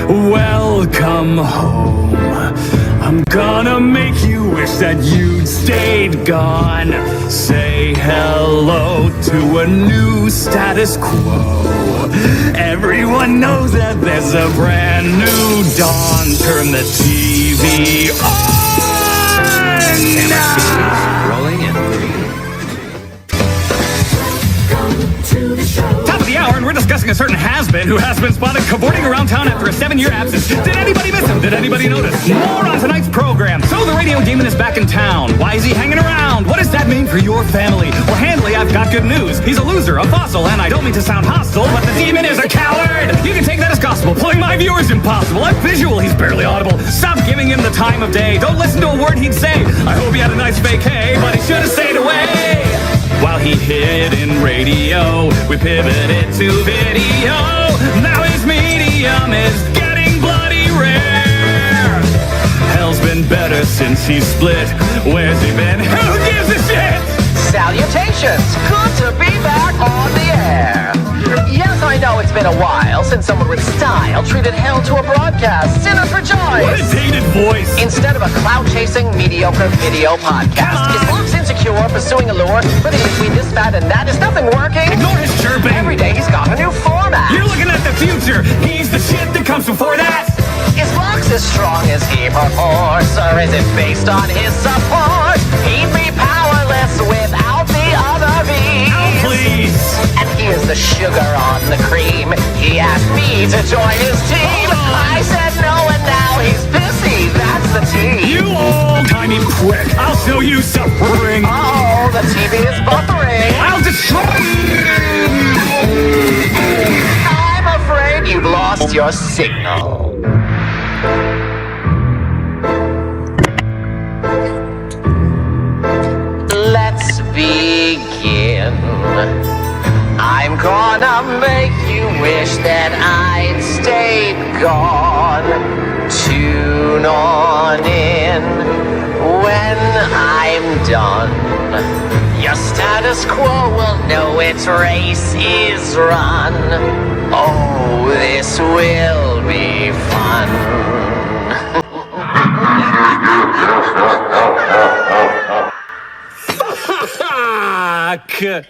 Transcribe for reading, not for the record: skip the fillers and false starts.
Welcome home. I'm gonna make you wish that you'd stayed gone. Say hello to a new status quo. Everyone knows that there's a brand new dawn. Turn the TV on! Rolling in 3. Top of the hour, and we're discussing a certain has-been who has been spotted cavorting around town after a 7-year absence. Did anybody miss him? Did anybody notice? More on tonight's program. So the radio demon is back in town. Why is he hanging around? What does that mean for your family? Well, Handley, I've got good news. He's a loser, a fossil, and I don't mean to sound hostile, but the demon is a coward! You can take that as gospel. Pulling my viewers impossible. I'm visual, he's barely audible. Stop giving him the time of day. Don't listen to a word he'd say. I hope he had a nice vacay, but he should have stayed away. While he hid in radio, we pivoted to video. Now his medium is getting bloody rare. Hell's been better since he split. Where's he been? Who gives a shit? Salutations! Good to be back on the air. Yes, I know it's been a while since someone with style treated hell to a broadcast. Sinners rejoice! What a dated voice! Instead of a clout-chasing, mediocre video podcast, is Luke's insecure, pursuing allure, but between this, that, and that, is nothing working? Ignore his chirping! Every day he's got a new format. You're looking at the future! He's the shit that comes before that! Is Lux as strong as he purports, or is it based on his support? He'd be powerless without the other bees. Oh, please! And here's the sugar on the cream. He asked me to join his team. I said no, and now he's pissy. That's the tea. You old-timey prick! I'll show you suffering! Oh, the TV is buffering. I'll destroy you! I'm afraid you've lost your signal. Let's begin. I'm gonna make you wish that I'd stayed gone. Tune on in when I'm done. Your status quo will know its race is run. Oh, this will be fun. Fuck!